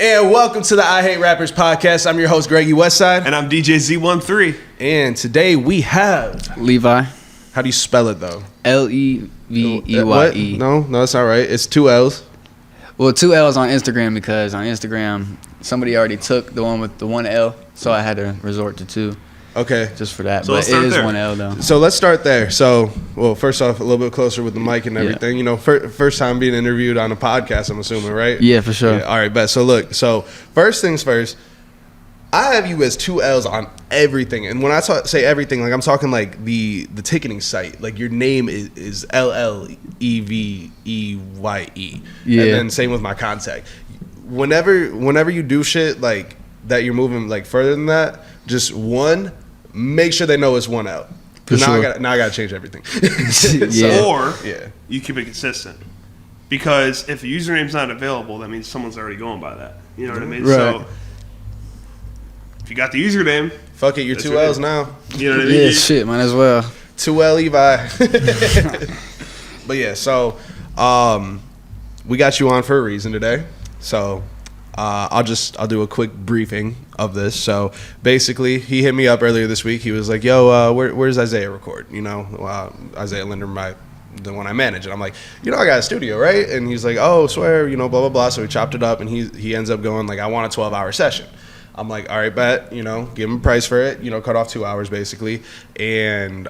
And welcome to the I Hate Rappers podcast. I'm your host, Greggy Westside. And I'm DJ Z13. And today we have... Leveye. How do you spell it, though? Leveye. No, that's all right. It's 2 L's. Well, 2 L's on Instagram because on Instagram, somebody already took the one with the 1 L, so I had to resort to 2. Okay. Just for that. So but it is 1 L, though. So let's start there. So, well, first off, a little bit closer with the mic and everything. Yeah. You know, first time being interviewed on a podcast, I'm assuming, right? Yeah, for sure. Yeah, all right, bet. So, look. So, first things first, I have you as 2 L's on everything. And when I say everything, like I'm talking like the ticketing site. Like your name is LLEVEYE. Yeah. And then same with my contact. Whenever you do shit like that, you're moving like further than that, just make sure they know it's 1 L. For now sure. I gotta change everything. Yeah. Or you keep it consistent. Because if a username's not available, that means someone's already going by that. You know what I mean? Right. So if you got the username, fuck it, you're 2 L's now. You know what I mean? Yeah, shit, might as well. 2 L Levi. But yeah, so we got you on for a reason today. So I'll do a quick briefing of this. So basically, he hit me up earlier this week. He was like, "Yo, where's Isaiah record? You know, Isaiah Linder, the one I manage." And I'm like, "You know, I got a studio, right?" And he's like, "Oh, swear, you know, blah blah blah." So we chopped it up, and he ends up going like, "I want a 12-hour session." I'm like, "All right, bet. You know, give him a price for it. You know, cut off 2 hours basically." And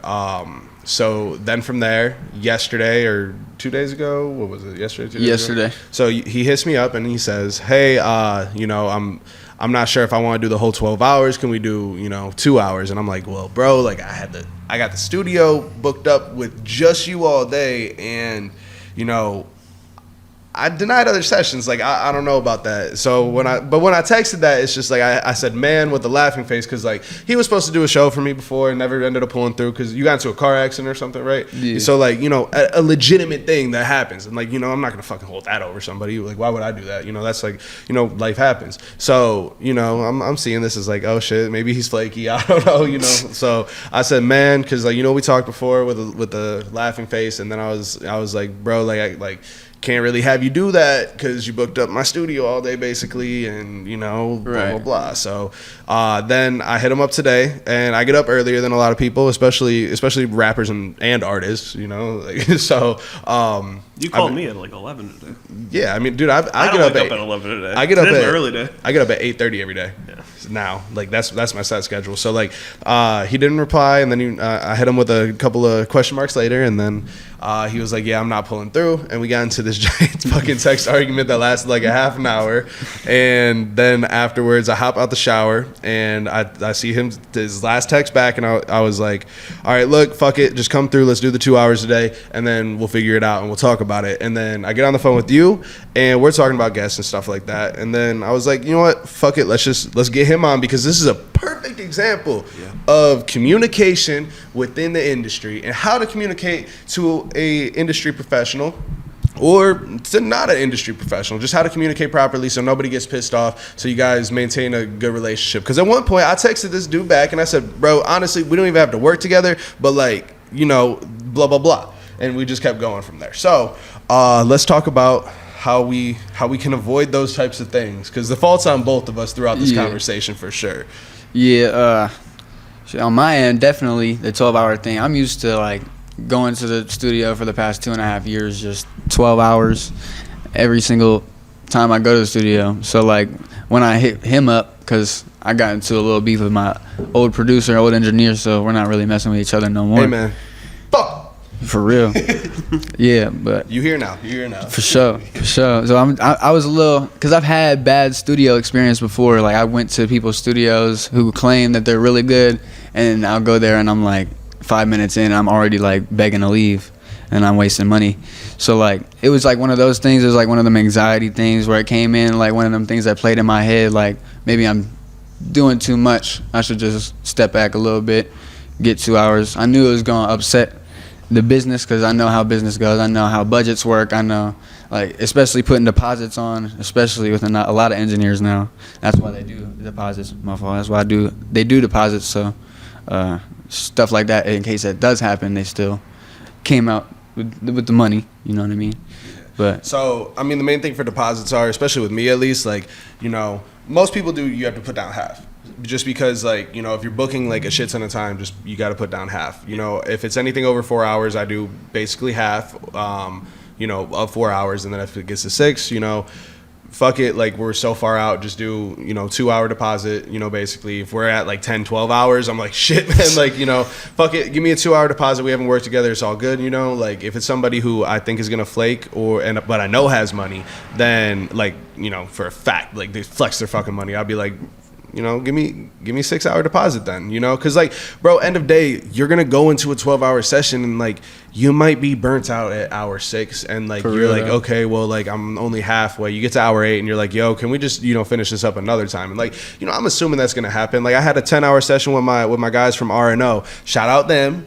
so then from there, yesterday or 2 days ago, what was it? Yesterday, 2 days ago? So he hits me up and he says, "Hey, you know, I'm not sure if I want to do the whole 12 hours. Can we do, you know, 2 hours?" And I'm like, "Well, bro, like I got the studio booked up with just you all day, and you know, I denied other sessions. Like, I don't know about that." So when I texted that, it's just like, I said, "Man," with a laughing face, because, like, he was supposed to do a show for me before and never ended up pulling through because you got into a car accident or something, right? Yeah. So, like, you know, a legitimate thing that happens. And, like, you know, I'm not going to fucking hold that over somebody. Like, why would I do that? You know, that's like, you know, life happens. So, you know, I'm seeing this as like, oh, shit, maybe he's flaky. I don't know, you know. So I said, "Man," because, like, you know, we talked before with the laughing face. And then I was like, "Bro, like, can't really have you do that because you booked up my studio all day basically, and you know, blah blah blah." So then I hit him up today, and I get up earlier than a lot of people, especially rappers and artists, you know. Like, so you called me at like 11 today. Yeah, I mean, dude, I get don't up wake up at 11 today. I get up at early day. I get up at 8:30 every day. Yeah. Now, like that's my set schedule. So like he didn't reply, and then I hit him with a couple of question marks later, and then he was like, "Yeah, I'm not pulling through," and we got into this giant fucking text argument that lasted like a half an hour. And then afterwards, I hop out the shower and I see his last text back, and I was like, "All right, look, fuck it, just come through. Let's do the 2 hours today, and then we'll figure it out and we'll talk about it." And then I get on the phone with you, and we're talking about guests and stuff like that. And then I was like, "You know what? Fuck it. Let's get him on, because this is a perfect example of communication within the industry and how to communicate to a industry professional or to not an industry professional, just how to communicate properly so nobody gets pissed off, so you guys maintain a good relationship." Because at one point I texted this dude back and I said, "Bro, honestly, we don't even have to work together, but like, you know, blah blah blah," and we just kept going from there. So let's talk about how we can avoid those types of things, because the fault's on both of us throughout this conversation for sure. Yeah, on my end, definitely the 12-hour thing. I'm used to like going to the studio for the past 2.5 years, just 12 hours every single time I go to the studio. So like when I hit him up, because I got into a little beef with my old producer, old engineer, so we're not really messing with each other no more. Hey man, fuck. For real. Yeah, but you here now. For sure. So I was a little, because I've had bad studio experience before. Like I went to people's studios who claim that they're really good, and I'll go there and I'm like 5 minutes in, I'm already like begging to leave, and I'm wasting money. So like it was like one of those things. It was like one of them anxiety things where it came in, like one of them things that played in my head, like maybe I'm doing too much. I should just step back a little bit, get 2 hours. I knew it was gonna upset the business, because I know how business goes. I know how budgets work. I know, like, especially putting deposits on, especially with a lot of engineers now. That's why they do deposits. My fault. That's why they do deposits. So stuff like that, in case that does happen, they still came out with the money. You know what I mean? But so, I mean, the main thing for deposits are, especially with me at least, like, you know, most people do, you have to put down half. Just because, like, you know, if you're booking like a shit ton of time, just you got to put down half. You know, if it's anything over 4 hours, I do basically half, you know, of 4 hours. And then if it gets to 6, you know, fuck it, like we're so far out, just do, you know, 2 hour deposit, you know, basically if we're at like 10, 12 hours, I'm like, shit, man, like, you know, fuck it, give me a 2 hour deposit, we haven't worked together, it's all good, you know, like if it's somebody who I think is gonna flake but I know has money, then like, you know, for a fact, like they flex their fucking money, I'll be like, you know, give me 6 hour deposit then, you know, because like, bro, end of day, you're gonna go into a 12-hour session and like you might be burnt out at hour 6 and like you're like, okay, well, like I'm only halfway. You get to hour 8 and you're like, yo, can we just, you know, finish this up another time? And like, you know, I'm assuming that's gonna happen. Like I had a 10-hour session with my guys from R&O. Shout out them.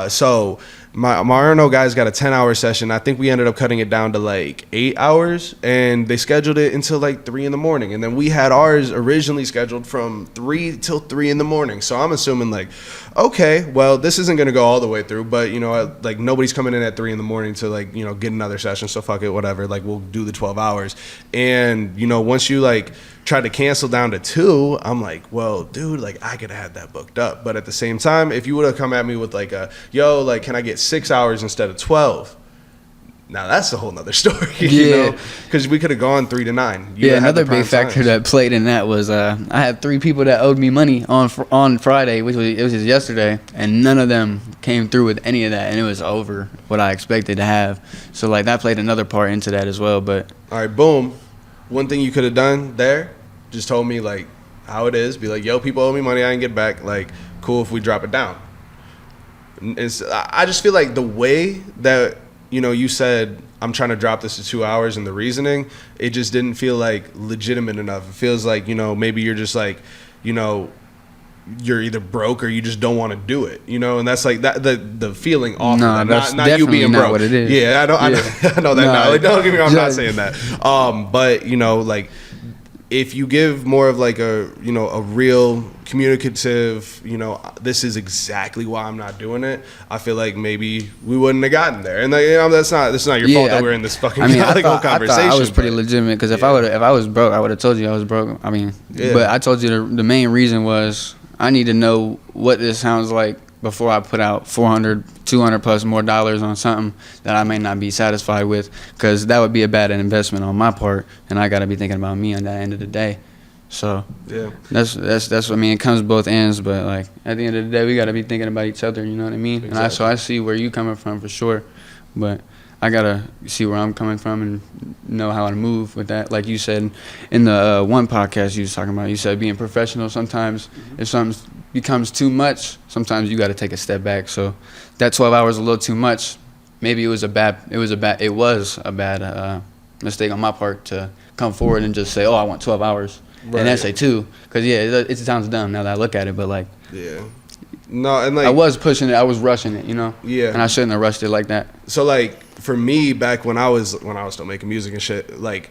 So my R&O guys got a 10-hour session. I think we ended up cutting it down to like 8 hours, and they scheduled it until like 3 in the morning. And then we had ours originally scheduled from 3 till 3 in the morning. So I'm assuming like, okay, well, this isn't going to go all the way through, but you know, like nobody's coming in at 3 in the morning to like, you know, get another session. So fuck it, whatever. Like we'll do the 12 hours. And you know, once you like try to cancel down to 2, I'm like, well, dude, like I could have had that booked up. But at the same time, if you would have come at me with like a, yo, like, can I get 6 hours instead of 12? Now that's a whole nother story, you know, because we could have gone 3 to 9. You another big factor that played in that was I had 3 people that owed me money on Friday, which was just yesterday, and none of them came through with any of that, and it was over what I expected to have. So like that played another part into that as well. But all right, boom. One thing you could have done there, just told me like how it is. Be like, yo, people owe me money, I ain't get back. Like, cool if we drop it down. I just feel like the way that, you know, you said I'm trying to drop this to 2 hours and the reasoning, it just didn't feel like legitimate enough. It feels like, you know, maybe you're just like, you know, you're either broke or you just don't want to do it, you know, and that's like that the feeling off. No, of that. that's not you being not broke. What it is. Yeah, I know that. No, now. Like, don't get me wrong, I'm not just- saying that. But you know, like if you give more of like a, you know, a real communicative, you know, this is exactly why I'm not doing it, I feel like maybe we wouldn't have gotten there. And like, you know, this is not your fault that we're in this fucking I whole conversation. I was pretty legitimate because if I was broke, I would have told you I was broke. I mean, but I told you the main reason was I need to know what this sounds like before I put out $400, $200 plus more dollars on something that I may not be satisfied with, because that would be a bad investment on my part, and I got to be thinking about me on that end of the day. So yeah, that's I mean, it comes both ends, but like at the end of the day, we got to be thinking about each other. You know what I mean? Exactly. And so I see where you coming from for sure, but I gotta see where I'm coming from and know how to move with that. Like you said in the one podcast you was talking about, you said being professional. Sometimes if something becomes too much, sometimes you got to take a step back. So that 12 hours is a little too much. Maybe it was a bad mistake on my part to come forward and just say, oh, I want 12 hours. Right. And then say 2, because it sounds dumb now that I look at it, but like, yeah, no, and like I was pushing it, I was rushing it, you know, yeah, and I shouldn't have rushed it like that. So like for me, back when I was still making music and shit, like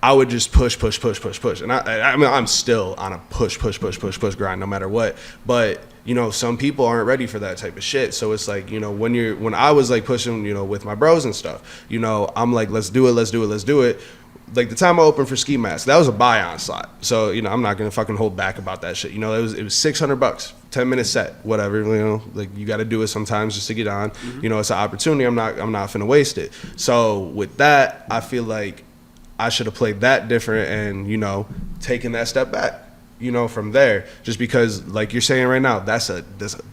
I would just push, and I mean I'm still on a push grind no matter what, but you know, some people aren't ready for that type of shit. So it's like, you know, when I was like pushing, you know, with my bros and stuff, you know, I'm like, let's do it. Like the time I opened for Ski Mask, that was a buy-on slot. So, you know, I'm not gonna fucking hold back about that shit. You know, it was $600, 10-minute set, whatever. You know, like you got to do it sometimes just to get on. You know, it's an opportunity. I'm not finna waste it. So with that, I feel like I should have played that different and, you know, taken that step back. You know, from there, just because, like you're saying right now, that's a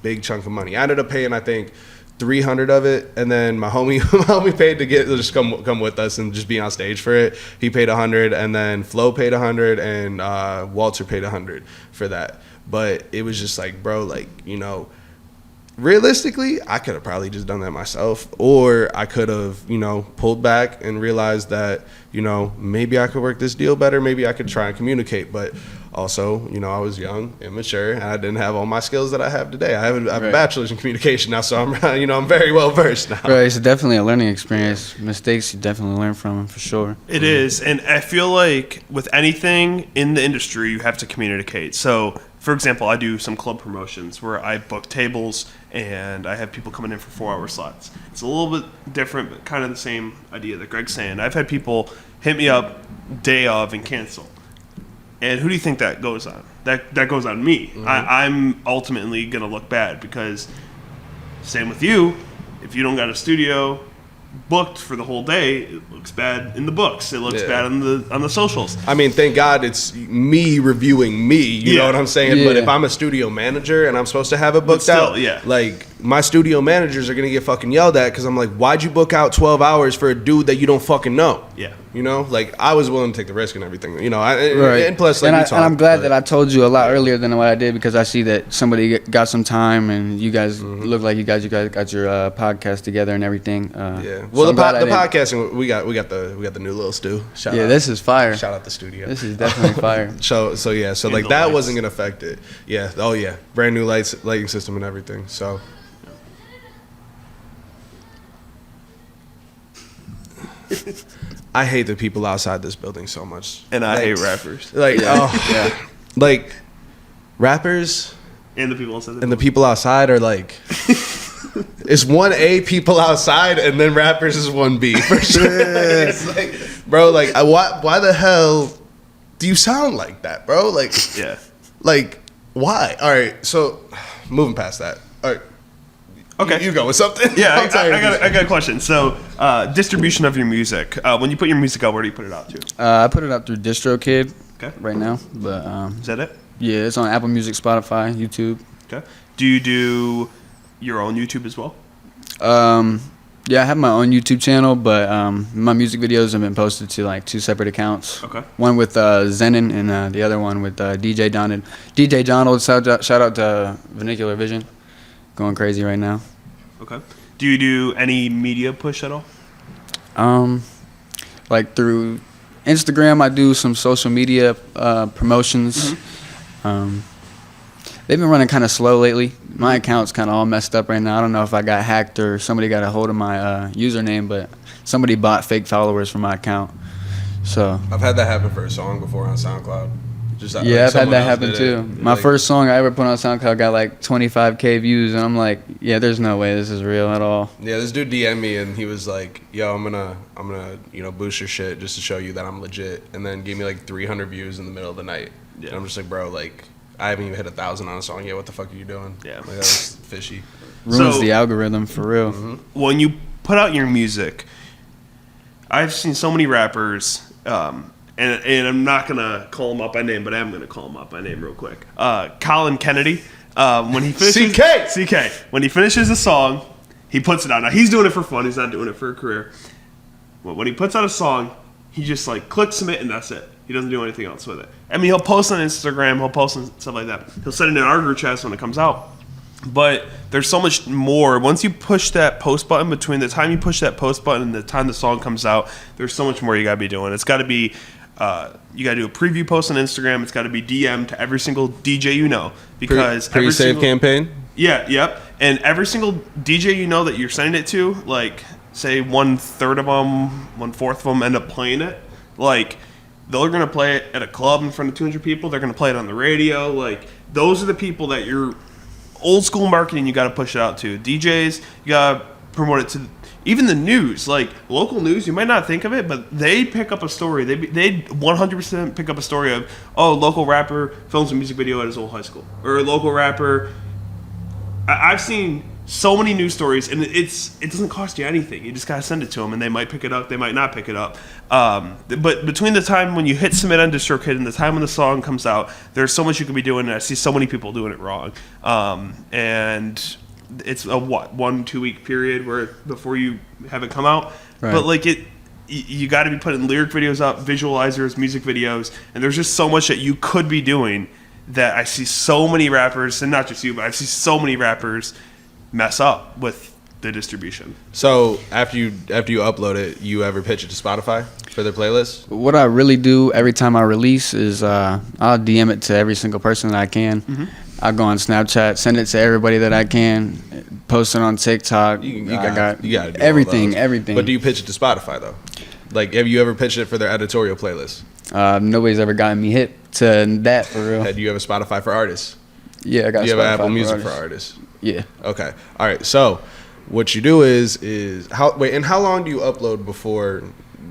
big chunk of money. I ended up paying, I think, 300 of it, and then my homie paid to just come with us and just be on stage for it. He paid 100, and then Flo paid 100, and Walter paid 100 for that. But it was just like, bro, like, you know, realistically, I could have probably just done that myself, or I could have, you know, pulled back and realized that, you know, maybe I could work this deal better, maybe I could try and communicate. But also, you know, I was young, immature, and I didn't have all my skills that I have today. I have a bachelor's in communication now, so I'm, you know, I'm very well versed now. Right, it's definitely a learning experience. Mistakes you definitely learn from them, for sure. It is, and I feel like with anything in the industry, you have to communicate. So for example, I do some club promotions where I book tables and I have people coming in for 4-hour slots. It's a little bit different, but kind of the same idea that Greg's saying. I've had people hit me up day of and cancel. And who do you think that goes on? That goes on me. Mm-hmm. I'm ultimately going to look bad because same with you. If you don't got a studio booked for the whole day, it looks bad in the books. It looks bad on the socials. I mean, thank God it's me reviewing me. You know what I'm saying? Yeah. But if I'm a studio manager and I'm supposed to have it booked out, like my studio managers are gonna get fucking yelled at because I'm like, why'd you book out 12 hours for a dude that you don't fucking know? Yeah. You know, like I was willing to take the risk and everything. You know, and plus, like, and I'm glad that I told you a lot earlier than what I did because I see that somebody got some time and you guys look like you guys got your podcast together and everything. Yeah. Well, so the podcasting we got the new little stew. This is fire. Shout out the studio. This is definitely fire. So like that lights wasn't gonna affect it. Yeah. Oh yeah. Brand new lighting system and everything. So. I hate the people outside this building so much. And I hate rappers. Like, like rappers and the people outside. The people outside are like, it's 1A people outside, and then rappers is 1B for sure. It's like, bro, like, why the hell do you sound like that, bro? Like, like, why? All right, so moving past that. All right. Okay, you go with something. Yeah, I got a question. So, distribution of your music. When you put your music out, where do you put it out to? I put it out through DistroKid. Right now, but is that it? Yeah, it's on Apple Music, Spotify, YouTube. Okay. Do you do your own YouTube as well? Yeah, I have my own YouTube channel, but my music videos have been posted to like 2 separate accounts. Okay. One with Zenon and the other one with DJ Donald. DJ Donald, shout out to Vernacular Vision. Going crazy right now. Okay. Do you do any media push at all? Like through Instagram, I do some social media promotions. They've been running kind of slow lately. My account's kind of all messed up right now. I don't know if I got hacked or somebody got a hold of my username, but somebody bought fake followers from my account. So I've had that happen for a song before on SoundCloud. I've had that happen too. My first song I ever put on SoundCloud got like 25K views, and I'm like, yeah, there's no way this is real at all. Yeah, this dude DM'd me and he was like, yo, I'm gonna boost your shit just to show you that I'm legit, and then gave me like 300 views in the middle of the night. Yeah. And I'm just like, bro, like I haven't even hit 1,000 on a song yet. What the fuck are you doing? Yeah, like that was fishy. Ruins the algorithm for real. When you put out your music, I've seen so many rappers. And I'm not going to call him out by name, but I am going to call him out by name real quick. Colin Kennedy, when he finishes... CK! When he finishes a song, he puts it out. Now, he's doing it for fun. He's not doing it for a career. Well, when he puts out a song, he just, like, clicks submit, and that's it. He doesn't do anything else with it. I mean, he'll post on Instagram. He'll post on stuff like that. He'll send it in our group chats when it comes out. But there's so much more. Once you push that post button, between the time you push that post button and the time the song comes out, there's so much more you got to be doing. It's got to be... you got to do a preview post on Instagram. It's got to be DM to every single DJ you know. Because pre-save campaign? Yeah, yep. And every single DJ you know that you're sending it to, like, say 1/3 of them, 1/4 of them end up playing it. Like, they're going to play it at a club in front of 200 people. They're going to play it on the radio. Like, those are the people that you're... Old school marketing, you got to push it out to. DJs, you got to promote it to... Even the news, like local news, you might not think of it, but they pick up a story. They 100% pick up a story of, oh, local rapper films a music video at his old high school, or a local rapper. I've seen so many news stories, and it doesn't cost you anything. You just gotta send it to them, and they might pick it up. They might not pick it up. But between the time when you hit submit on DistroKid and the time when the song comes out, there's so much you could be doing, and I see so many people doing it wrong. And it's a 1-2 week period before you have it come out. Right. But like you got to be putting lyric videos up, visualizers, music videos, and there's just so much that you could be doing that I see so many rappers, and not just you, but I see so many rappers mess up with the distribution. So after you upload it, you ever pitch it to Spotify for their playlist? What I really do every time I release is I'll DM it to every single person that I can. Mm-hmm. I'll go on Snapchat, send it to everybody that I can, post it on TikTok. You got to do everything. But do you pitch it to Spotify though? Like, have you ever pitched it for their editorial playlist? Nobody's ever gotten me hip to that for real. Do you have a Spotify for artists? Yeah, I got. Do you have Spotify Apple for Music artists. for artists? Yeah. Okay. All right. So, what you do is how long do you upload before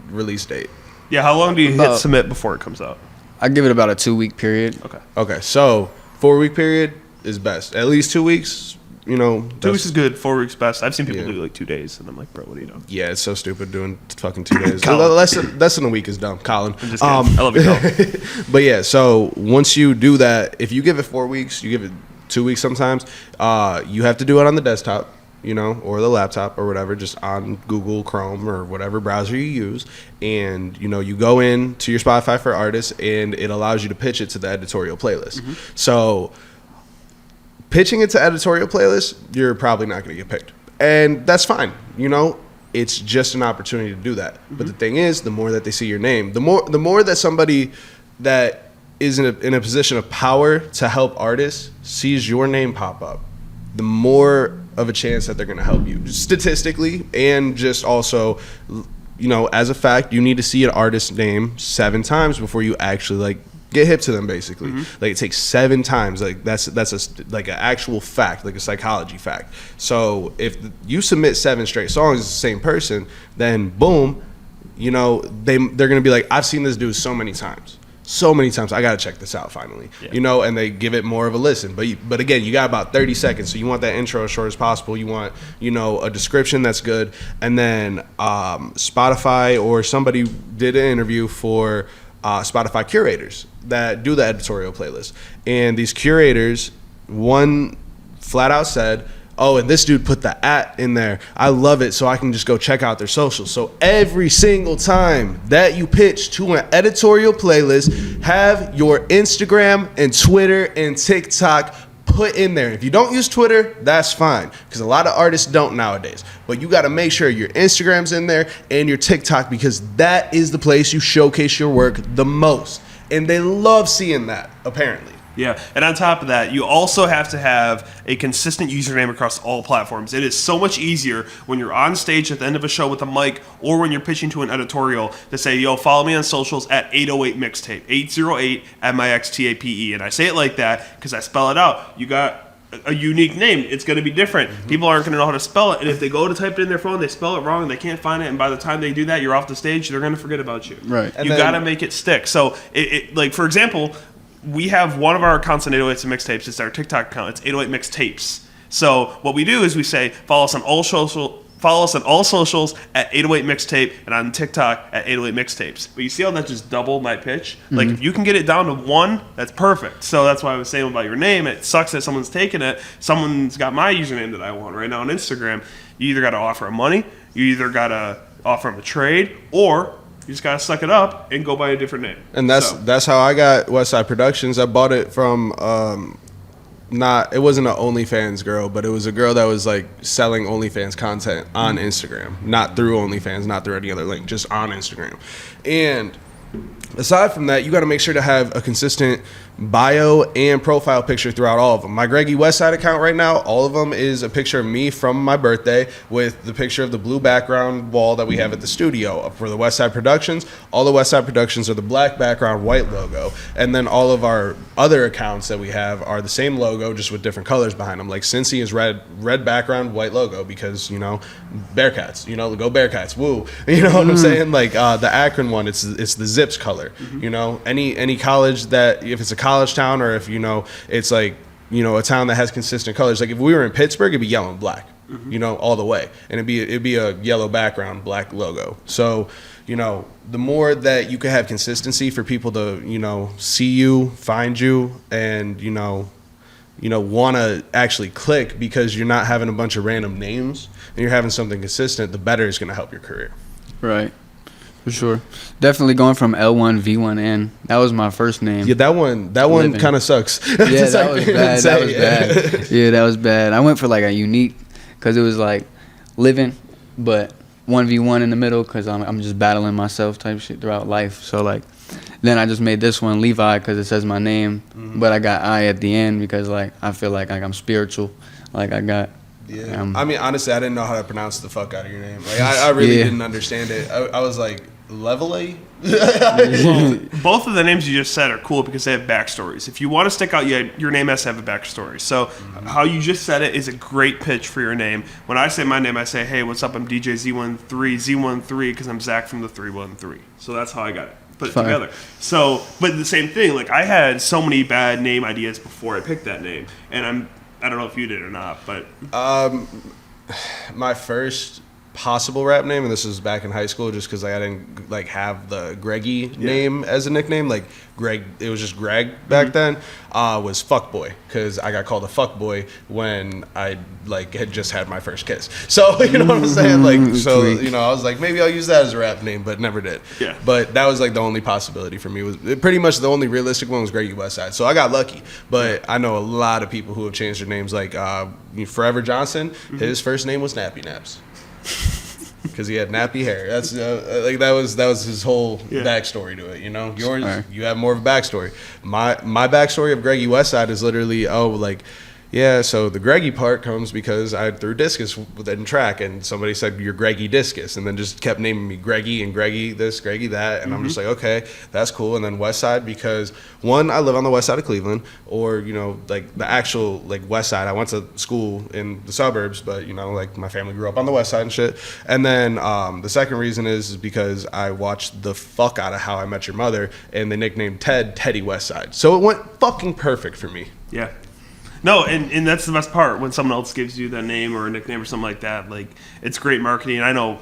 release date? Yeah, how long do you hit About- submit before it comes out? I give it about a 2-week period. Okay. Okay. So 4-week period is best. At least 2 weeks. 2 weeks is good. 4 weeks best. I've seen people Yeah. do like 2 days, and I'm like, bro, what are you doing? Yeah, it's so stupid doing fucking 2 days. Colin. Less than a week is dumb, Colin. I'm just kidding. I love you, Colin. But yeah, so once you do that, if you give it 4 weeks, you give it 2 weeks sometimes, you have to do it on the desktop, or the laptop or whatever, just on Google Chrome or whatever browser you use. And, you go in to your Spotify for artists, and it allows you to pitch it to the editorial playlist. So pitching it to editorial playlists, you're probably not going to get picked. And that's fine. It's just an opportunity to do that. But the thing is, the more that they see your name, the more that somebody that is in a position of power to help artists sees your name pop up, the more of a chance that they're going to help you statistically. And just also, as a fact, you need to see an artist's name 7 times before you actually get hip to them, basically. Like, it takes 7 times. Like, that's an actual fact, like a psychology fact. So if you submit 7 straight songs as the same person, then boom, they're gonna be like, I've seen this dude so many times. I gotta check this out finally. Yeah. And they give it more of a listen. But again, you got about 30 seconds, so you want that intro as short as possible. You want a description that's good, and then Spotify or somebody did an interview for Spotify curators that do the editorial playlist, and these curators, one flat out said, oh, and this dude put the @ in there, I love it, so I can just go check out their socials. So every single time that you pitch to an editorial playlist, have your Instagram and Twitter and TikTok put in there. If you don't use Twitter, that's fine, because a lot of artists don't nowadays. But you got to make sure your Instagram's in there and your TikTok, because that is the place you showcase your work the most. And they love seeing that, apparently. Yeah, and on top of that, you also have to have a consistent username across all platforms. It is so much easier when you're on stage at the end of a show with a mic, or when you're pitching to an editorial, to say, yo, follow me on socials at 808 mixtape, 808 MIXTAPE. And I say it like that because I spell it out. You got a unique name. It's going to be different. People aren't going to know how to spell it. And if they go to type it in their phone, they spell it wrong and they can't find it. And by the time they do that, you're off the stage. They're going to forget about you. Right. You got to make it stick. So, like, for example, we have one of our accounts on 808s and Mixtapes. It's our TikTok account. It's 808 Mixtapes. So what we do is we say, follow us on all socials at 808 Mixtape, and on TikTok at 808 Mixtapes. But you see how that just doubled my pitch? Like, if you can get it down to 1, that's perfect. So that's why I was saying about your name. It sucks that someone's taken it. Someone's got my username that I want right now on Instagram. You either got to offer them money, you either got to offer them a trade, or you just gotta suck it up and go by a different name. And that's how I got Westside Productions. I bought it from it wasn't an OnlyFans girl, but it was a girl that was like selling OnlyFans content on Instagram, not through OnlyFans, not through any other link, just on Instagram. And aside from that, you got to make sure to have a consistent bio and profile picture throughout all of them. My Greggy Westside account right now, all of them is a picture of me from my birthday with the picture of the blue background wall that we have at the studio. For the Westside Productions, all the Westside Productions are the black background, white logo. And then all of our other accounts that we have are the same logo, just with different colors behind them. Like Cincy is red background, white logo, because, Bearcats, go Bearcats, woo. You know what I'm saying? Like the Akron one, it's the Zips color. Any college that, if it's a college town, or if it's like a town that has consistent colors, like if we were in Pittsburgh, it'd be yellow and black, all the way, and it'd be a yellow background, black logo. So the more that you can have consistency for people to see you, find you, and want to actually click, because you're not having a bunch of random names and you're having something consistent, the better it's going to help your career. Right. For sure. Definitely going from L1, V1N. That was my first name. Yeah, that one kind of sucks. Yeah, that was bad. That was bad. Yeah, that was bad. I went for like a unique, because it was like living, but 1v1 in the middle, because I'm just battling myself type shit throughout life. So like, then I just made this one Leveye because it says my name, but I got I at the end because like I feel like I'm spiritual. Like I got. Yeah. I mean, honestly, I didn't know how to pronounce the fuck out of your name. Like, I really didn't understand it. I was like, Leveye? Both of the names you just said are cool because they have backstories. If you want to stick out, your name has to have a backstory. So how you just said it is a great pitch for your name. When I say my name, I say, hey, what's up? I'm DJ Z13 because I'm Zach from the 313. So that's how I got it. Put it together. So, but the same thing, like I had so many bad name ideas before I picked that name. And I don't know if you did or not, but my first possible rap name, and this was back in high school, just because I didn't like have the Greggy name as a nickname. Like Greg, it was just Greg back then. Was Fuckboy, because I got called a fuckboy when I like had just had my first kiss. So you know what I'm saying? Like, so you know, I was like, maybe I'll use that as a rap name, but never did. Yeah. But that was like the only possibility for me. Was pretty much the only realistic one was Greggy Westside. So I got lucky. But I know a lot of people who have changed their names. Like Forever Johnson, his first name was Nappy Naps. Because he had nappy hair. That's like that was his whole backstory to it. You know, yours you have more of a backstory. My backstory of Greggy Westside is literally so the Greggy part comes because I threw discus in track and somebody said you're Greggy Discus and then just kept naming me Greggy and Greggy this, Greggy that, and I'm just like, okay, that's cool. And then Westside because one, I live on the west side of Cleveland, or you know, like the actual like west side. I went to school in the suburbs, but you know, like my family grew up on the west side and shit. And then the second reason is because I watched the fuck out of How I Met Your Mother, and they nicknamed Ted Teddy Westside, so it went fucking perfect for me. Yeah. No, and that's the best part when someone else gives you that name or a nickname or something like that. Like, it's great marketing. I know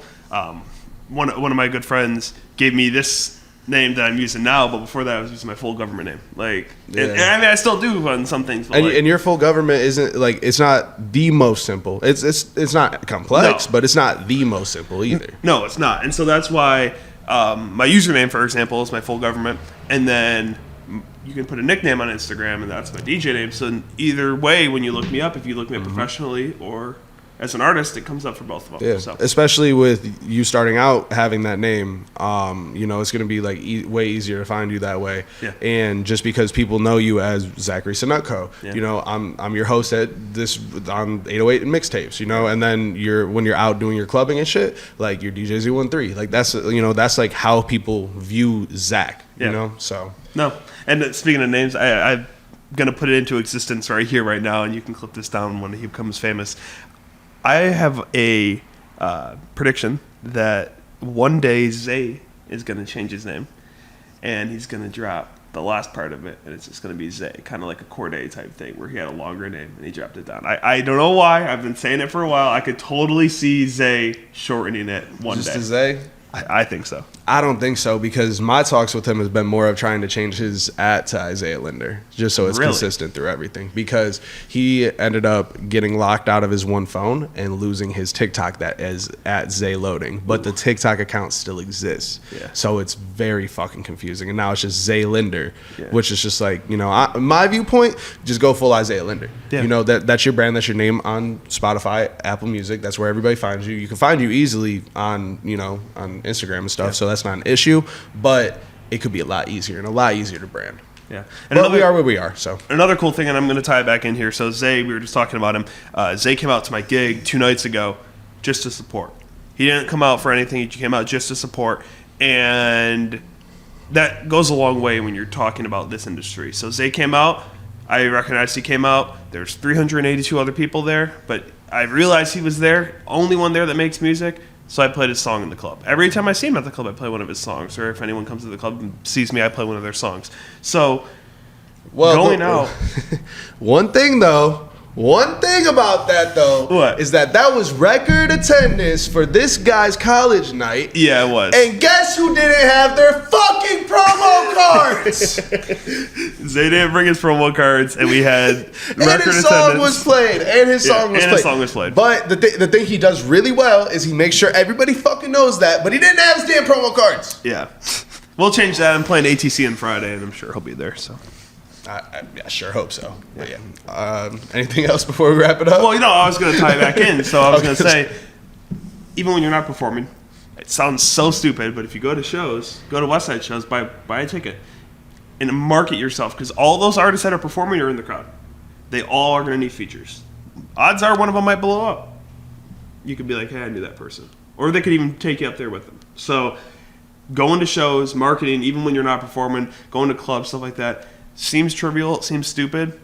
one of my good friends gave me this name that I'm using now, but before that I was using my full government name. Like, and I mean, I still do on some things. But and your full government isn't like, it's not the most simple. It's not complex, but it's not the most simple either. No, it's not. And so that's why my username, for example, is my full government, and then you can put a nickname on Instagram, and that's my DJ name. So either way, when you look me up, if you look me up professionally or as an artist, it comes up for both of them. Yeah, so. Especially with you starting out having that name, you know, it's going to be like way easier to find you that way. Yeah. And just because people know you as Zachary Sinutko, you know, I'm your host at this on 808 and mixtapes, you know, and then when you're out doing your clubbing and shit, like you're DJ Z13, like that's, you know, that's like how people view Zach, you know, so. No. And speaking of names, I'm going to put it into existence right here, right now, and you can clip this down when he becomes famous. I have a prediction that one day Zay is going to change his name, and he's going to drop the last part of it, and it's just going to be Zay, kind of like a Corday type thing, where he had a longer name, and he dropped it down. I don't know why. I've been saying it for a while. I could totally see Zay shortening it one day. Just a Zay? I think so. I don't think so, because my talks with him has been more of trying to change his @, to Isaiah Linder, just so it's consistent through everything. Because he ended up getting locked out of his one phone and losing his TikTok that is @ZayLoading, but the TikTok account still exists. Yeah. So it's very fucking confusing. And now it's just Zay Linder, which is just like, you know, my viewpoint, just go full Isaiah Linder. Yeah. You know, that's your brand, that's your name on Spotify, Apple Music. That's where everybody finds you. You can find you easily on, you know, on Instagram and stuff. So that's not an issue, but it could be a lot easier and a lot easier to brand. Yeah, and we are where we are. So another cool thing, and I'm going to tie it back in here. So Zay, we were just talking about him. Zay came out to my gig 2 nights ago just to support. He didn't come out for anything. He came out just to support, and that goes a long way when you're talking about this industry. So Zay came out. I recognized he came out. There's 382 other people there, but I realized he was there. Only one there that makes music. So I played his song in the club. Every time I see him at the club, I play one of his songs. Or if anyone comes to the club and sees me, I play one of their songs. So, going out. One thing about that, though, is that was record attendance for this guy's college night. Yeah, it was. And guess who didn't have their fucking promo cards? Zay didn't bring his promo cards, and we had record attendance. And his song was played. His song was played. But the thing he does really well is he makes sure everybody fucking knows that, but he didn't have his damn promo cards. Yeah. We'll change that. I'm playing ATC on Friday, and I'm sure he'll be there, so. I sure hope so. But yeah. Anything else before we wrap it up? Well, you know, I was going to tie it back in. So I was going to say, even when you're not performing, it sounds so stupid, but if you go to shows, go to Westside shows, buy a ticket, and market yourself, because all those artists that are performing are in the crowd. They all are going to need features. Odds are one of them might blow up. You could be like, hey, I knew that person. Or they could even take you up there with them. So going to shows, marketing, even when you're not performing, going to clubs, stuff like that, seems trivial, it seems stupid.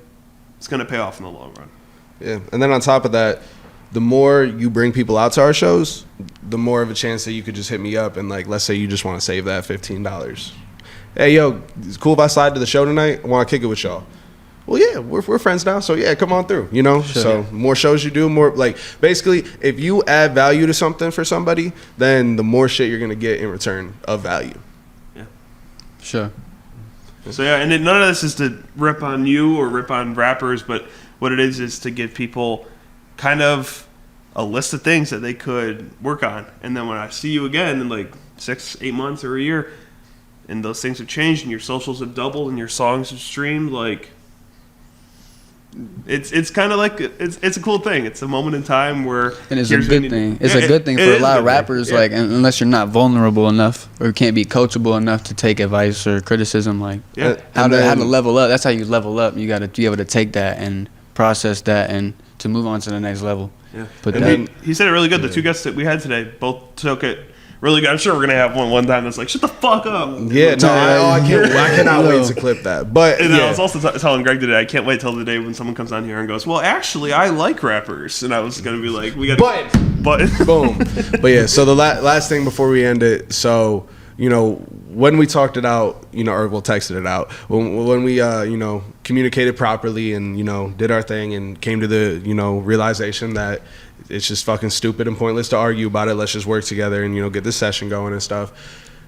It's going to pay off in the long run. Yeah, and then on top of that, the more you bring people out to our shows, the more of a chance that you could just hit me up and, like, let's say you just want to save that $15. Hey, yo, it's cool if I slide to the show tonight? I want to kick it with y'all. Well, yeah, we're friends now, so yeah, come on through, you know? Sure. So more shows you do, more, like, basically, if you add value to something for somebody, then the more shit you're going to get in return of value. Yeah. Sure. So yeah, and none of this is to rip on you or rip on rappers, but what it is to give people kind of a list of things that they could work on. And then when I see you again in like 6-8 months or a year, and those things have changed and your socials have doubled and your songs have streamed, like it's kind of like it's a cool thing. It's a moment in time where, and it's a good thing. It's a good thing for a lot of rappers. Like, unless you're not vulnerable enough or can't be coachable enough to take advice or criticism, like how to level up. That's how you level up. You got to be able to take that and process that and to move on to the next level. Yeah, but then, he said it really good. The two guests that we had today both took it really good. I'm sure we're gonna have one time that's like, shut the fuck up. Yeah, no, I cannot wait to clip that. But and I was also telling Greg today, I can't wait till the day when someone comes on here and goes, well, actually, I like rappers, and I was gonna be like, we got but boom. But yeah, so the last thing before we end it, so you know, when we talked it out, you know, or we'll texted it out, when we you know, communicated properly and, you know, did our thing and came to the, you know, realization that it's just fucking stupid and pointless to argue about it. Let's just work together and, you know, get this session going and stuff.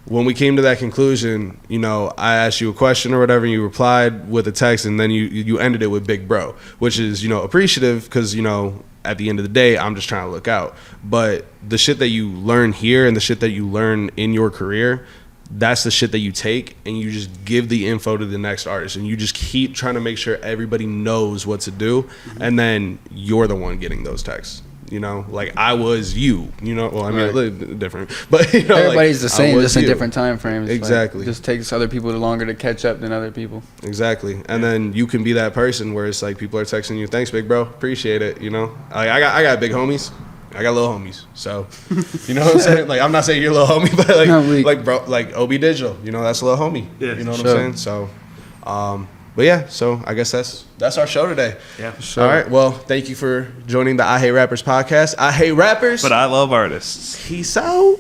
When we came to that conclusion, you know, I asked you a question or whatever, and you replied with a text, and then you ended it with big bro, which is, you know, appreciative because, you know, at the end of the day, I'm just trying to look out. But the shit that you learn here and the shit that you learn in your career, that's the shit that you take and you just give the info to the next artist, and you just keep trying to make sure everybody knows what to do, and then you're the one getting those texts. You know, like I was you know, well, I mean, a little bit different, but you know, everybody's like, the same, just in different time frames. Exactly. Like, just takes other people longer to catch up than other people. Exactly. And then you can be that person where it's like people are texting you, thanks, big bro, appreciate it. You know, like, I got big homies, I got little homies. So, you know what I'm saying? Like, I'm not saying you're a little homie, but like, like bro, like OB Digital, you know, that's a little homie. Yeah, you know what I'm saying? So, but yeah, so I guess that's our show today. Yeah. Sure. All right. Well, thank you for joining the I Hate Rappers podcast. I hate rappers, but I love artists. Peace out.